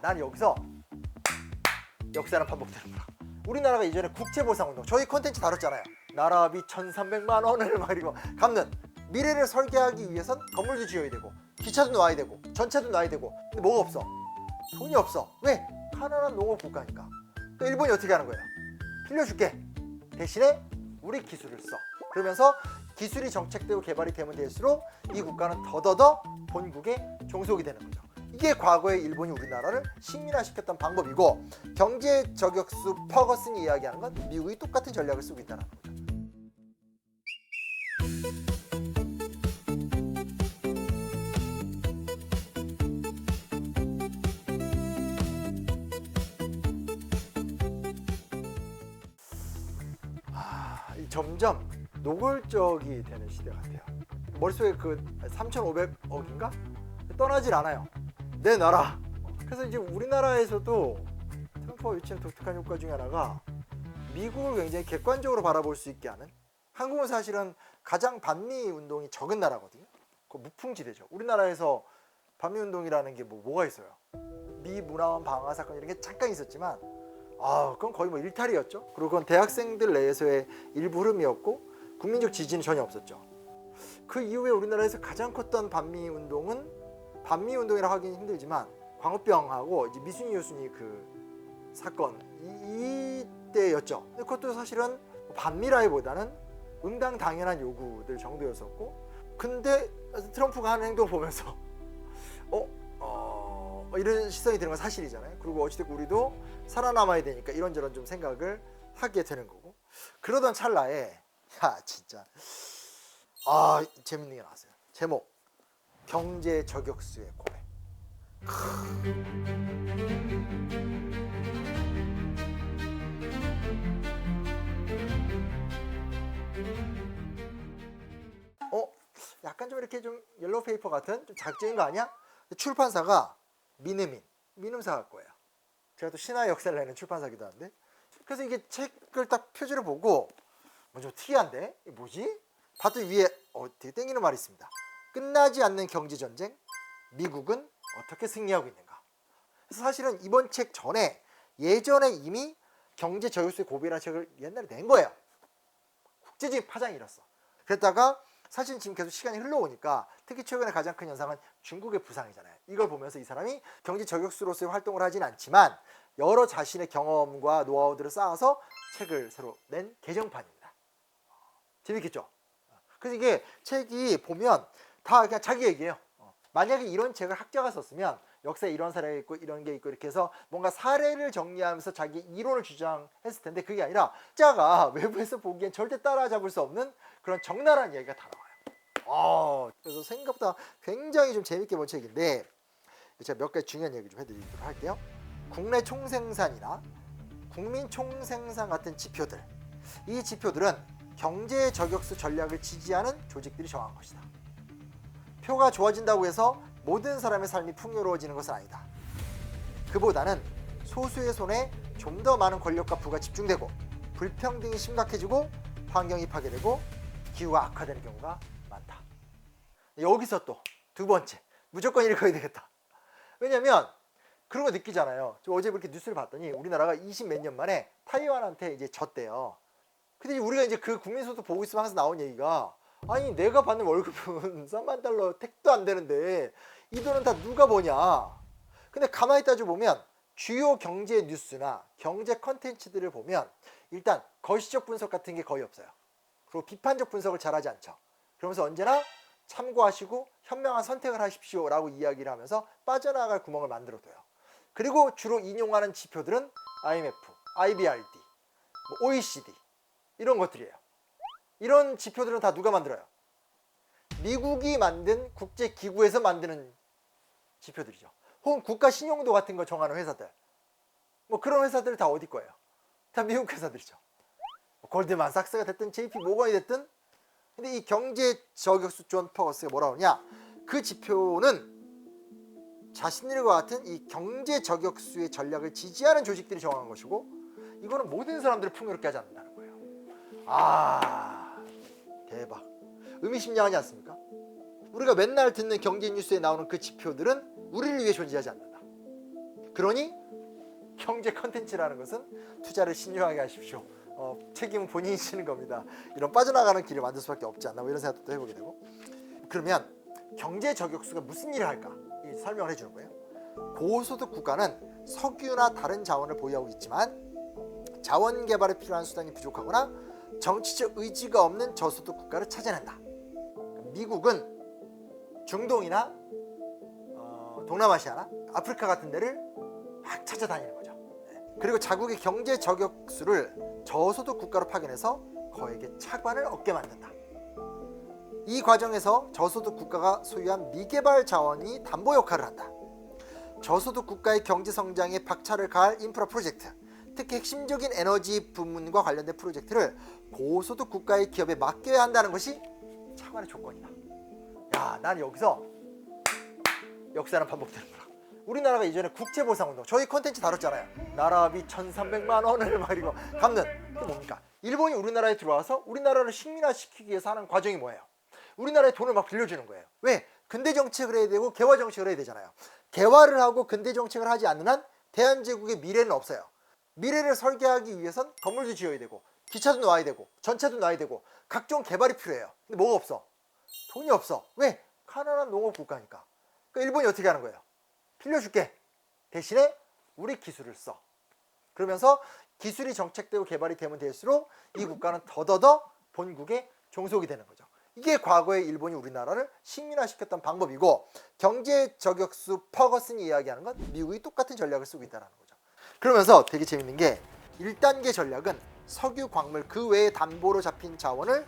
나는 여기서 역사는 반복되는구나. 우리나라가 이전에 국채보상운동, 저희 콘텐츠 다뤘잖아요. 나라비 1,300만 원을 막 이러고 갚는. 미래를 설계하기 위해선 건물도 지어야 되고 기차도 놔야 되고 전차도 놔야 되고. 근데 뭐가 없어? 돈이 없어. 왜? 가난한 농업 국가니까. 또 일본이 어떻게 하는 거예요? 빌려줄게. 대신에 우리 기술을 써. 그러면서 기술이 정책되고 개발이 되면 될수록 이 국가는 더더더 본국에 종속이 되는 거죠. 이게 과거에 일본이 우리나라를 식민화시켰던 방법이고, 경제 저격수 퍼거슨이 이야기하는 건 미국이 똑같은 전략을 쓰고 있다는 거죠. 점점 노골적이 되는 시대 같아요. 머릿속에 그 3,500억인가? 떠나질 않아요. 내 나라. 그래서 이제 우리나라에서도 트럼프가 유치한 독특한 효과 중에 하나가 미국을 굉장히 객관적으로 바라볼 수 있게 하는, 한국은 사실은 가장 반미 운동이 적은 나라거든요. 그 무풍지대죠. 우리나라에서 반미 운동이라는 게 뭐가 있어요? 미 문화원 방화 사건 이런 게 잠깐 있었지만 그건 거의 뭐 일탈이었죠. 그리고 그건 대학생들 내에서의 일부 흐름이었고 국민적 지지는 전혀 없었죠. 그 이후에 우리나라에서 가장 컸던 반미 운동은, 반미 운동이라 하기는 힘들지만 광우병하고 이제 미순이 요순이 그 사건 이때였죠. 근데 그것도 사실은 반미라기보다는 응당당연한 요구들 정도였었고, 근데 트럼프가 하는 행동 보면서 이런 시선이 드는 건 사실이잖아요. 그리고 어찌됐고 우리도 살아남아야 되니까 이런저런 좀 생각을 하게 되는 거고, 그러던 찰나에 진짜 재밌는 게 나왔어요. 제목: 경제 저격수의 고백. 약간 좀 이렇게 좀 옐로우 페이퍼 같은 좀 자극적인 거 아니야? 출판사가 민음사 거예요. 제가 또 신화의 역사를 내는 출판사기도 한데, 그래서 이게 책을 딱 표지를 보고 좀 특이한데? 이게 뭐지? 봤더니 위에 되게 땡기는 말이 있습니다. 끝나지 않는 경제전쟁, 미국은 어떻게 승리하고 있는가. 그래서 사실은 이번 책 전에 예전에 이미 경제 저격수의 고백이라는 책을 옛날에 낸 거예요. 국제적인 파장이 일었어. 그랬다가 사실 지금 계속 시간이 흘러오니까, 특히 최근에 가장 큰 현상은 중국의 부상이잖아요. 이걸 보면서 이 사람이 경제 저격수로서의 활동을 하진 않지만 여러 자신의 경험과 노하우들을 쌓아서 책을 새로 낸 개정판입니다. 재밌겠죠? 그래서 이게 책이 보면 다 그냥 자기 얘기예요. 만약에 이런 책을 학자가 썼으면 역사에 이런 사례가 있고 이런 게 있고 이렇게 해서 뭔가 사례를 정리하면서 자기 이론을 주장했을 텐데, 그게 아니라 학자가 외부에서 보기엔 절대 따라잡을 수 없는 그런 적나라한 이야기가 다 나와요. 그래서 생각보다 굉장히 좀 재밌게 본 책인데, 제가 몇 가지 중요한 얘기 좀 해드리도록 할게요. 국내 총생산이나 국민 총생산 같은 지표들, 이 지표들은 경제 저격수 전략을 지지하는 조직들이 정한 것이다. 표가 좋아진다고 해서 모든 사람의 삶이 풍요로워지는 것은 아니다. 그보다는 소수의 손에 좀 더 많은 권력과 부가 집중되고 불평등이 심각해지고 환경이 파괴되고 기후가 악화되는 경우가 많다. 여기서 또 두 번째, 무조건 읽어야 되겠다. 왜냐면 그런 거 느끼잖아요. 저 어제 그렇게 뉴스를 봤더니 우리나라가 20 몇 년 만에 타이완한테 이제 졌대요. 근데 우리가 이제 그 국민소득 보고 있으면 항상 나온 얘기가, 아니 내가 받는 월급은 3만 달러 택도 안 되는데 이 돈은 다 누가 버냐. 근데 가만히 따져보면 주요 경제 뉴스나 경제 컨텐츠들을 보면 일단 거시적 분석 같은 게 거의 없어요. 그리고 비판적 분석을 잘하지 않죠. 그러면서 언제나 참고하시고 현명한 선택을 하십시오 라고 이야기를 하면서 빠져나갈 구멍을 만들어둬요. 그리고 주로 인용하는 지표들은 IMF, IBRD, OECD 이런 것들이에요. 이런 지표들은 다 누가 만들어요? 미국이 만든 국제기구에서 만드는 지표들이죠. 혹은 국가 신용도 같은 거 정하는 회사들, 그런 회사들 다 어디 거예요? 다 미국 회사들이죠. 골드만삭스가 됐든 JP 모건이 됐든. 근데 이 경제 저격수 존 퍼거스가 뭐라 그러냐, 그 지표는 자신들과 같은 이 경제 저격수의 전략을 지지하는 조직들이 정한 것이고, 이거는 모든 사람들을 풍요롭게 하지 않는다는 거예요. 대박. 의미심장하지 않습니까? 우리가 맨날 듣는 경제 뉴스에 나오는 그 지표들은 우리를 위해 존재하지 않는다. 그러니 경제 컨텐츠라는 것은 투자를 신중하게 하십시오. 책임은 본인이 지는 겁니다. 이런 빠져나가는 길을 만들 수밖에 없지 않나, 뭐 이런 생각도 해보게 되고. 그러면 경제 저격수가 무슨 일을 할까? 이 설명을 해주는 거예요. 고소득 국가는 석유나 다른 자원을 보유하고 있지만 자원 개발에 필요한 수단이 부족하거나 정치적 의지가 없는 저소득 국가를 찾아낸다. 미국은 중동이나 동남아시아나 아프리카 같은 데를 막 찾아다니는 거죠. 그리고 자국의 경제 저격수를 저소득 국가로 파견해서 거액의 차관을 얻게 만든다. 이 과정에서 저소득 국가가 소유한 미개발 자원이 담보 역할을 한다. 저소득 국가의 경제 성장에 박차를 가할 인프라 프로젝트, 특히 핵심적인 에너지 부문과 관련된 프로젝트를 고소득 국가의 기업에 맡겨야 한다는 것이 차관의 조건이다. 야, 난 여기서 역사는 반복되는구나. 우리나라가 이전에 국제보상운동, 저희 콘텐츠 다뤘잖아요. 나라비 1,300만 원을 막 이거 갚는. 그게 뭡니까? 일본이 우리나라에 들어와서 우리나라를 식민화시키기 위해서 하는 과정이 뭐예요? 우리나라에 돈을 막 빌려주는 거예요. 왜? 근대 정책을 해야 되고 개화 정책을 해야 되잖아요. 개화를 하고 근대 정책을 하지 않는 한 대한제국의 미래는 없어요. 미래를 설계하기 위해선 건물도 지어야 되고 기차도 놔야 되고 전차도 놔야 되고 각종 개발이 필요해요. 근데 뭐가 없어? 돈이 없어. 왜? 가난한 농업 국가니까. 그러니까 일본이 어떻게 하는 거예요? 빌려줄게. 대신에 우리 기술을 써. 그러면서 기술이 정책되고 개발이 되면 될수록 이 국가는 더더더 본국에 종속이 되는 거죠. 이게 과거에 일본이 우리나라를 식민화시켰던 방법이고, 경제 저격수 퍼거슨이 이야기하는 건 미국이 똑같은 전략을 쓰고 있다는 거죠. 그러면서 되게 재밌는 게 1단계 전략은 석유, 광물 그 외에 담보로 잡힌 자원을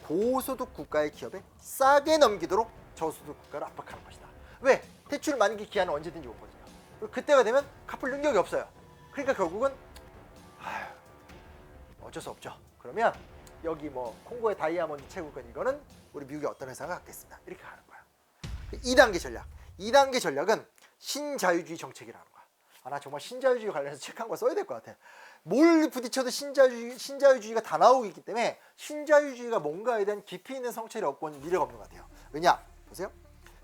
고소득 국가의 기업에 싸게 넘기도록 저소득 국가를 압박하는 것이다. 왜? 대출 만기 기한은 언제든지 오거든요. 그때가 되면 갚을 능력이 없어요. 그러니까 결국은 어쩔 수 없죠. 그러면 여기 뭐 콩고의 다이아몬드 채굴권 이거는 우리 미국의 어떤 회사가 갖겠습니다. 이렇게 가는 거야. 2단계 전략. 2단계 전략은 신자유주의 정책이라는 거야. 나 정말 신자유주의 관련해서 책 한 거 써야 될 것 같아. 뭘 부딪혀도 신자유주의가 다 나오고 있기 때문에 신자유주의가 뭔가에 대한 깊이 있는 성찰이 없고는 미래가 없는 것 같아요. 왜냐? 보세요.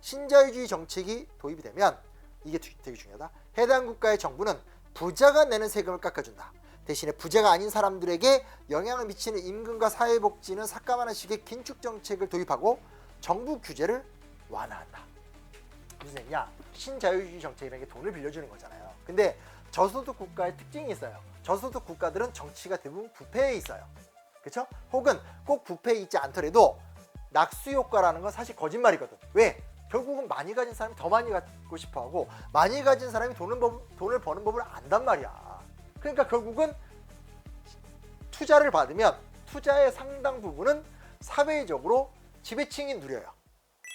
신자유주의 정책이 도입이 되면 이게 되게 중요하다. 해당 국가의 정부는 부자가 내는 세금을 깎아준다. 대신에 부자가 아닌 사람들에게 영향을 미치는 임금과 사회복지는 삭감하는 식의 긴축 정책을 도입하고 정부 규제를 완화한다. 무슨 얘기냐? 신자유주의 정책이라는 게 돈을 빌려주는 거잖아요. 근데 저소득 국가의 특징이 있어요. 저소득 국가들은 정치가 대부분 부패에 있어요. 그렇죠? 혹은 꼭 부패에 있지 않더라도 낙수 효과라는 건 사실 거짓말이거든. 왜? 결국은 많이 가진 사람이 더 많이 갖고 싶어하고 많이 가진 사람이 돈을 버는 법을 안단 말이야. 그러니까 결국은 투자를 받으면 투자의 상당 부분은 사회적으로 지배층이 누려요.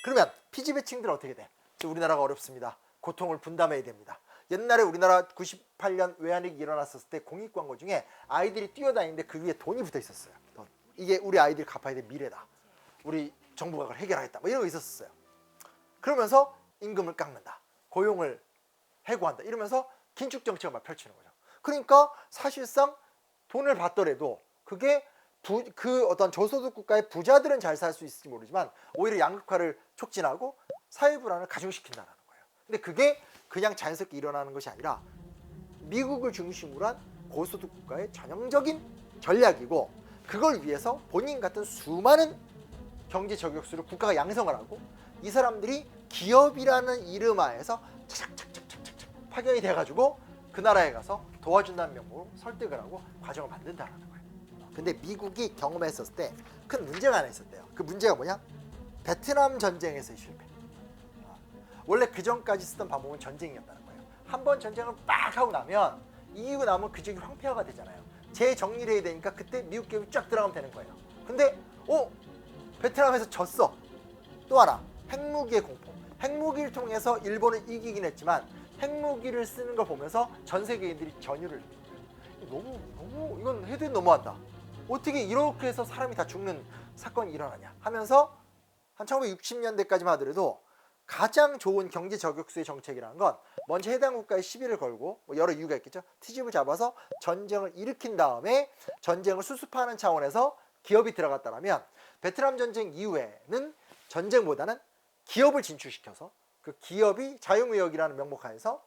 그러면 피지배층들은 어떻게 돼? 우리나라가 어렵습니다. 고통을 분담해야 됩니다. 옛날에 우리나라 98년 외환위기 일어났었을 때 공익광고 중에 아이들이 뛰어다니는데 그 위에 돈이 붙어 있었어요. 돈. 이게 우리 아이들이 갚아야 될 미래다. 우리 정부가 그걸 해결하겠다. 뭐 이런 거 있었어요. 그러면서 임금을 깎는다. 고용을 해고한다. 이러면서 긴축 정책을 막 펼치는 거죠. 그러니까 사실상 돈을 받더라도 그게 그 어떤 저소득 국가의 부자들은 잘 살 수 있을지 모르지만 오히려 양극화를 촉진하고 사회 불안을 가중시킨다는 거예요. 근데 그게 그냥 자연스럽게 일어나는 것이 아니라 미국을 중심으로 한 고소득 국가의 전형적인 전략이고, 그걸 위해서 본인 같은 수많은 경제 저격수를 국가가 양성을 하고 이 사람들이 기업이라는 이름 하에서 착착착착착착 파견이 돼가지고 그 나라에 가서 도와준다는 명목으로 설득을 하고 과정을 만든다는 거예요. 근데 미국이 경험했었을 때 큰 문제가 하나 있었대요. 그 문제가 뭐냐? 베트남 전쟁에서의 실패. 원래 그 전까지 쓰던 방법은 전쟁이었다는 거예요. 한번 전쟁을 빡 하고 나면 이기고 나면 그 지역이 황폐화가 되잖아요. 재정리를 해야 되니까 그때 미국 기업이 쫙 들어가면 되는 거예요. 근데 베트남에서 졌어. 또 하나, 핵무기의 공포. 핵무기를 통해서 일본을 이기긴 했지만 핵무기를 쓰는 걸 보면서 전 세계인들이 전율을 너무 이건 해도 너무한다. 어떻게 이렇게 해서 사람이 다 죽는 사건이 일어나냐 하면서 한 1960년대까지만 하더라도 가장 좋은 경제 저격수의 정책이라는 건 먼저 해당 국가에 시비를 걸고 뭐 여러 이유가 있겠죠. 트집을 잡아서 전쟁을 일으킨 다음에 전쟁을 수습하는 차원에서 기업이 들어갔다면, 베트남 전쟁 이후에는 전쟁보다는 기업을 진출시켜서 그 기업이 자유무역이라는 명목 하에서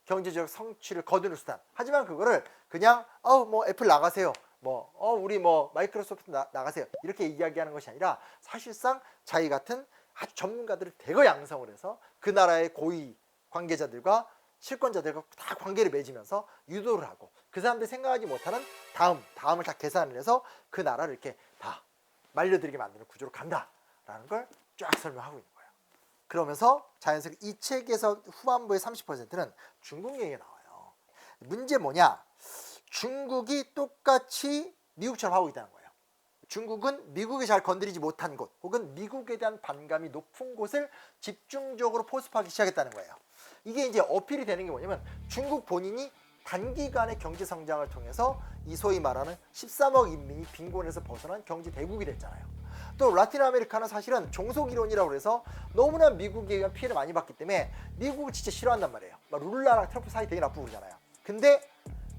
경제적 성취를 거두는 수단. 하지만 그거를 그냥 뭐 애플 나가세요. 우리 마이크로소프트 나가세요. 이렇게 이야기하는 것이 아니라 사실상 자기 같은 아주 전문가들을 대거 양성을 해서 그 나라의 고위 관계자들과 실권자들과 다 관계를 맺으면서 유도를 하고 그 사람들이 생각하지 못하는 다음을 다 계산을 해서 그 나라를 이렇게 다 말려들게 만드는 구조로 간다라는 걸 쫙 설명하고 있는 거예요. 그러면서 자연스럽게 이 책에서 후반부의 30%는 중국 얘기가 나와요. 문제 뭐냐? 중국이 똑같이 미국처럼 하고 있다는 거예요. 중국은 미국이 잘 건드리지 못한 곳 혹은 미국에 대한 반감이 높은 곳을 집중적으로 포섭하기 시작했다는 거예요. 이게 이제 어필이 되는 게 뭐냐면 중국 본인이 단기간의 경제 성장을 통해서 이 소위 말하는 13억 인민이 빈곤에서 벗어난 경제 대국이 됐잖아요. 또 라틴 아메리카는 사실은 종속 이론이라고 해서 너무나 미국에 의한 피해를 많이 받기 때문에 미국을 진짜 싫어한단 말이에요. 룰라랑 트럼프 사이 되게 나쁘고 그러잖아요. 근데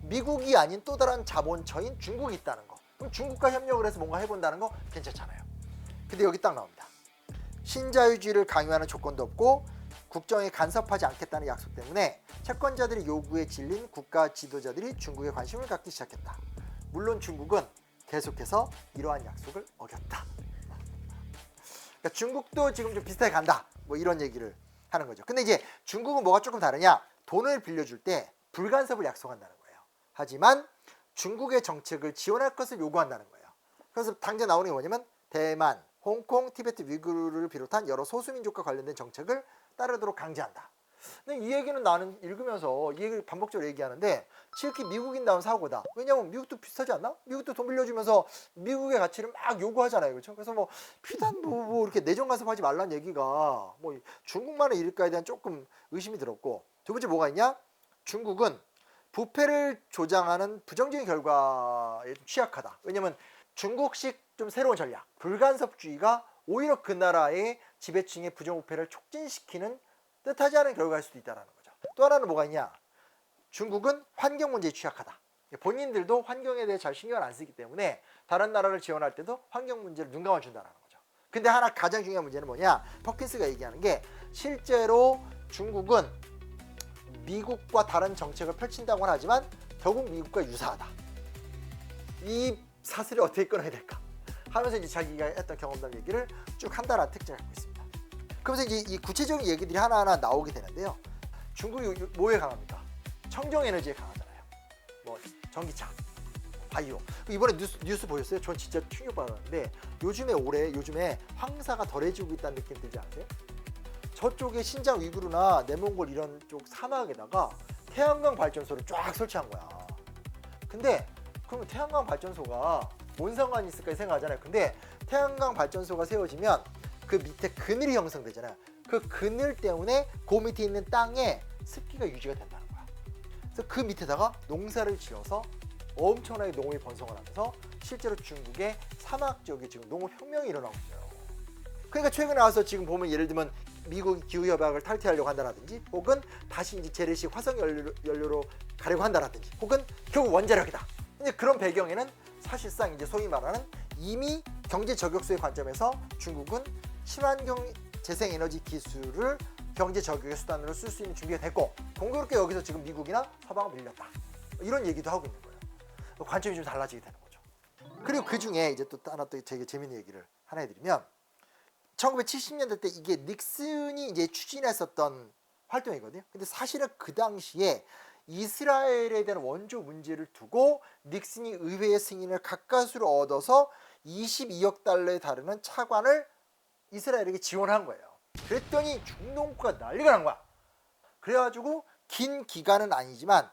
미국이 아닌 또 다른 자본처인 중국이 있다는 거. 그럼 중국과 협력을 해서 뭔가 해본다는 거 괜찮잖아요. 근데 여기 딱 나옵니다. 신자유주의를 강요하는 조건도 없고 국정에 간섭하지 않겠다는 약속 때문에 채권자들의 요구에 질린 국가 지도자들이 중국에 관심을 갖기 시작했다. 물론 중국은 계속해서 이러한 약속을 어겼다. 그러니까 중국도 지금 좀 비슷하게 간다. 이런 얘기를 하는 거죠. 근데 이제 중국은 뭐가 조금 다르냐? 돈을 빌려줄 때 불간섭을 약속한다는 거예요. 하지만 중국의 정책을 지원할 것을 요구한다는 거예요. 그래서 당장 나오는 게 뭐냐면 대만, 홍콩, 티베트, 위구르를 비롯한 여러 소수민족과 관련된 정책을 따르도록 강제한다. 근데 이 얘기는 나는 읽으면서 이 얘기를 반복적으로 얘기하는데 실제 미국인다운 사고다. 왜냐하면 미국도 비슷하지 않나? 미국도 돈 빌려주면서 미국의 가치를 막 요구하잖아요. 그렇죠? 그래서 피단 이렇게 내정 간섭하지 말라는 얘기가 중국만의 일일까에 대한 조금 의심이 들었고, 두 번째 뭐가 있냐? 중국은 부패를 조장하는 부정적인 결과에 취약하다. 왜냐면 중국식 좀 새로운 전략, 불간섭주의가 오히려 그 나라의 지배층의 부정부패를 촉진시키는 뜻하지 않은 결과일 수도 있다는 거죠. 또 하나는 뭐가 있냐? 중국은 환경 문제에 취약하다. 본인들도 환경에 대해 잘 신경을 안 쓰기 때문에 다른 나라를 지원할 때도 환경 문제를 눈 감아준다는 거죠. 근데 하나 가장 중요한 문제는 뭐냐? 퍼킨스가 얘기하는 게 실제로 중국은 미국과 다른 정책을 펼친다고는 하지만 결국 미국과 유사하다. 이 사슬을 어떻게 끊어야 될까? 하면서 이제 자기가 했던 경험담 얘기를 쭉 한다라는 특징을 갖고 있습니다. 그러면서 이제 이 구체적인 얘기들이 하나하나 나오게 되는데요. 중국이 뭐에 강합니까? 청정에너지에 강하잖아요. 전기차, 바이오. 이번에 뉴스 보셨어요? 전 진짜 충격받았는데 요즘에 황사가 덜해지고 있다는 느낌 들지 않으세요? 저쪽에 신장 위구르나 내몽골 이런 쪽 사막에다가 태양광 발전소를 쫙 설치한 거야. 근데 그러면 태양광 발전소가 뭔 상관이 있을까 생각하잖아요. 근데 태양광 발전소가 세워지면 그 밑에 그늘이 형성되잖아요. 그 그늘 때문에 그 밑에 있는 땅에 습기가 유지가 된다는 거야. 그래서 그 밑에다가 농사를 지어서 엄청나게 농업이 번성을 하면서 실제로 중국의 사막 지역에 지금 농업혁명이 일어나고 있어요. 그러니까 최근에 와서 지금 보면 예를 들면 미국이 기후협약을 탈퇴하려고 한다라든지 혹은 다시 이제 재래식 화석연료로 가려고 한다라든지 혹은 결국 원자력이다. 근데 그런 배경에는 사실상 이제 소위 말하는 이미 경제 저격수의 관점에서 중국은 친환경 재생에너지 기술을 경제 저격의 수단으로 쓸 수 있는 준비가 됐고 공교롭게 여기서 지금 미국이나 서방을 밀렸다. 이런 얘기도 하고 있는 거예요. 관점이 좀 달라지게 되는 거죠. 그리고 그 중에 이제 또 하나 또 되게 재밌는 얘기를 하나 해드리면 1970년대 때 이게 닉슨이 이제 추진했었던 활동이거든요. 근데 사실은 그 당시에 이스라엘에 대한 원조 문제를 두고 닉슨이 의회의 승인을 가까스로 얻어서 22억 달러에 달하는 차관을 이스라엘에게 지원한 거예요. 그랬더니 중동국가 난리가 난 거야. 그래가지고 긴 기간은 아니지만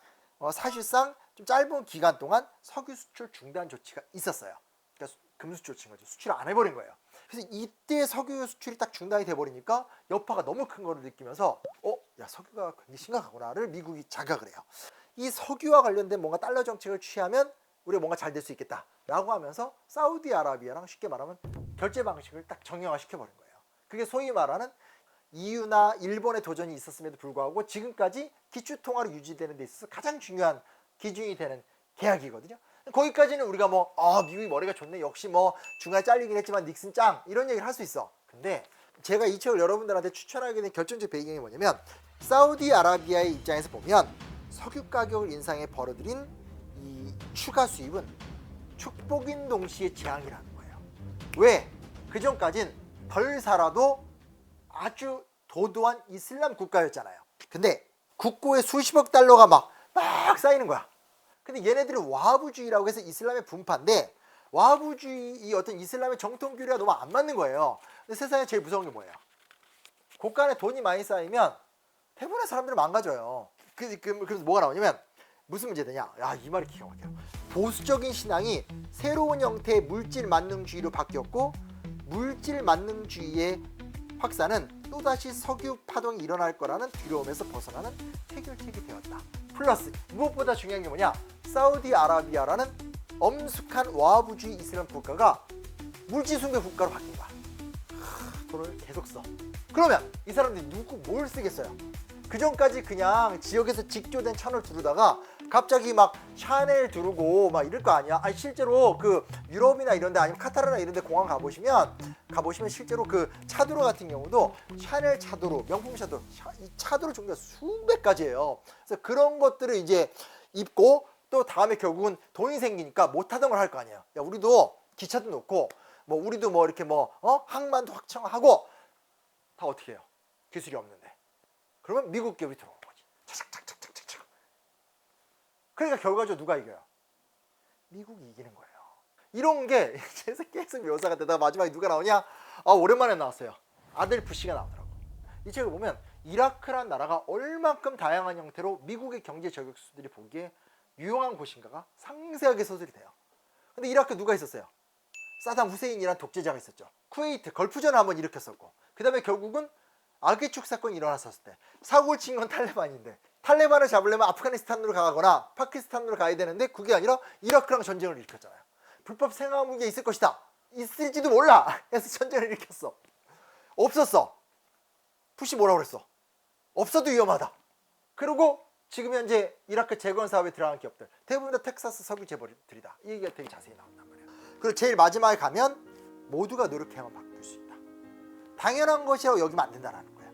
사실상 좀 짧은 기간 동안 석유 수출 중단 조치가 있었어요. 그러니까 금수 조치인 거죠. 수출을 안 해버린 거예요. 그래서 이때 석유 수출이 딱 중단이 돼버리니까 여파가 너무 큰 거를 느끼면서 야 석유가 굉장히 심각하구나를 미국이 자각을 해요. 이 석유와 관련된 뭔가 달러 정책을 취하면 우리가 뭔가 잘 될 수 있겠다라고 하면서 사우디아라비아랑 쉽게 말하면 결제 방식을 딱 정형화시켜버린 거예요. 그게 소위 말하는 EU나 일본의 도전이 있었음에도 불구하고 지금까지 기축통화로 유지되는 데 있어서 가장 중요한 기준이 되는 계약이거든요. 거기까지는 우리가 미국이 머리가 좋네, 역시 중간에 잘리긴 했지만 닉슨 짱, 이런 얘기를 할 수 있어. 근데 제가 이 책을 여러분들한테 추천하게 된 결정적 배경이 뭐냐면 사우디아라비아의 입장에서 보면 석유 가격을 인상해 벌어들인 이 추가 수입은 축복인 동시에 재앙이라는 거예요. 왜? 그전까진 덜 살아도 아주 도도한 이슬람 국가였잖아요. 근데 국고에 수십억 달러가 막 쌓이는 거야. 근데 얘네들은 와하브주의라고 해서 이슬람의 분파인데, 와하브주의 이 어떤 이슬람의 정통 교리가 너무 안 맞는 거예요. 근데 세상에 제일 무서운 게 뭐예요? 국가 안에 돈이 많이 쌓이면 대부분의 사람들은 망가져요. 그래서 뭐가 나오냐면 무슨 문제 되냐? 야, 이 말이 기가 막혀요. 보수적인 신앙이 새로운 형태의 물질 만능주의로 바뀌었고, 물질 만능주의의 확산은 또다시 석유 파동이 일어날 거라는 두려움에서 벗어나는 해결책이 되었다. 플러스 무엇보다 중요한 게 뭐냐? 사우디아라비아라는 엄숙한 와하브주의 이슬람 국가가 물질 숭배 국가로 바뀐 거야. 돈을 계속 써. 그러면 이 사람들이 뭘 쓰겠어요? 그전까지 그냥 지역에서 직조된 천을 두르다가 갑자기 막 샤넬 두르고 막 이럴 거 아니야? 아니 실제로 그 유럽이나 이런 데 아니면 카타르나 이런 데 공항 가보시면 실제로 그 차도로 같은 경우도 샤넬 차도로, 명품 차도로, 이 차도로 종류가 수백 가지예요. 그래서 그런 것들을 이제 입고 또 다음에 결국은 돈이 생기니까 못하던 걸 할 거 아니에요. 야, 우리도 기차도 놓고 뭐 우리도 뭐 이렇게 항만도 확충하고 다 어떻게 해요? 기술이 없는데. 그러면 미국 기업이 들어오는 거지. 차착착착착착. 그러니까 결과적으로 누가 이겨요? 미국이 이기는 거예요. 이런 게 계속 묘사가 되다가 마지막에 누가 나오냐? 아, 오랜만에 나왔어요. 아델프시가 나오더라고. 이 책을 보면 이라크란 나라가 얼만큼 다양한 형태로 미국의 경제 저격수들이 보기에 유용한 곳인가가 상세하게 서술이 돼요. 근데 이라크 누가 있었어요? 사담 후세인이라는 독재자가 있었죠. 쿠웨이트 걸프전을 한번 일으켰었고, 그 다음에 결국은 아기축 사건이 일어났었을 때 사고를 친 건 탈레반인데, 탈레반을 잡으려면 아프가니스탄으로 가거나 파키스탄으로 가야 되는데 그게 아니라 이라크랑 전쟁을 일으켰잖아요. 불법 생화무기가 있을 것이다, 있을지도 몰라 해서 전쟁을 일으켰어. 없었어. 푸시 뭐라고 그랬어? 없어도 위험하다. 그리고 지금 현재 이라크 재건 사업에 들어간 기업들 대부분 다 텍사스 석유 재벌들이다. 이 얘기가 되게 자세히 나온단 말이에요. 그리고 제일 마지막에 가면 모두가 노력해야만 바꿀 수 있다. 당연한 것이라고 여기면 안 된다는 거예요.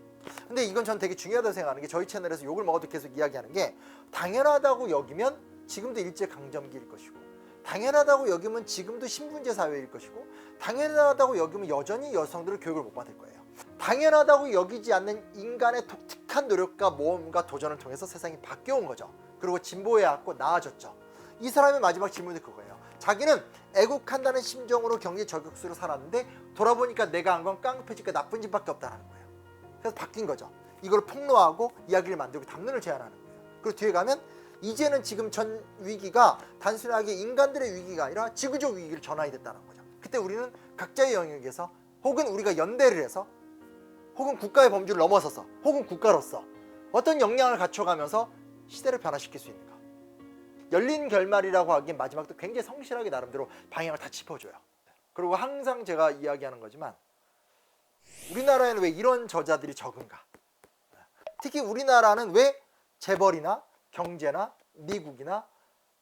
근데 이건 전 되게 중요하다고 생각하는 게, 저희 채널에서 욕을 먹어도 계속 이야기하는 게, 당연하다고 여기면 지금도 일제강점기일 것이고, 당연하다고 여기면 지금도 신분제 사회일 것이고, 당연하다고 여기면 여전히 여성들은 교육을 못 받을 거예요. 당연하다고 여기지 않는 인간의 독특한 노력과 모험과 도전을 통해서 세상이 바뀌어온 거죠. 그리고 진보해왔고 나아졌죠. 이 사람의 마지막 질문이 그거예요. 자기는 애국한다는 심정으로 경제 저격수로 살았는데 돌아보니까 내가 한 건 깡패짓과 나쁜 짓밖에 없다는 거예요. 그래서 바뀐 거죠. 이걸 폭로하고 이야기를 만들고 담론을 제안하는 거예요. 그리고 뒤에 가면 이제는 지금 전 위기가 단순하게 인간들의 위기가 아니라 지구적 위기를 전환이 됐다는 거죠. 그때 우리는 각자의 영역에서, 혹은 우리가 연대를 해서, 혹은 국가의 범주를 넘어서서, 혹은 국가로서 어떤 역량을 갖춰가면서 시대를 변화시킬 수 있는가. 열린 결말이라고 하기엔 마지막도 굉장히 성실하게 나름대로 방향을 다 짚어줘요. 그리고 항상 제가 이야기하는 거지만, 우리나라에는 왜 이런 저자들이 적은가? 특히 우리나라는 왜 재벌이나 경제나 미국이나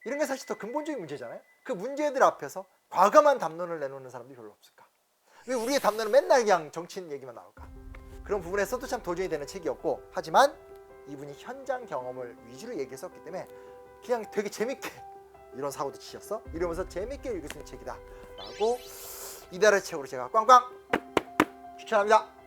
이런 게 사실 더 근본적인 문제잖아요. 그 문제들 앞에서 과감한 담론을 내놓는 사람들이 별로 없을까? 왜 우리의 담론은 맨날 그냥 정치인 얘기만 나올까? 그런 부분에서도 참 도전이 되는 책이었고, 하지만 이분이 현장 경험을 위주로 얘기했었기 때문에 그냥 되게 재밌게 이런 사고도 치셨어? 이러면서 재밌게 읽을 수 있는 책이다 라고 이달의 책으로 제가 꽝꽝 추천합니다.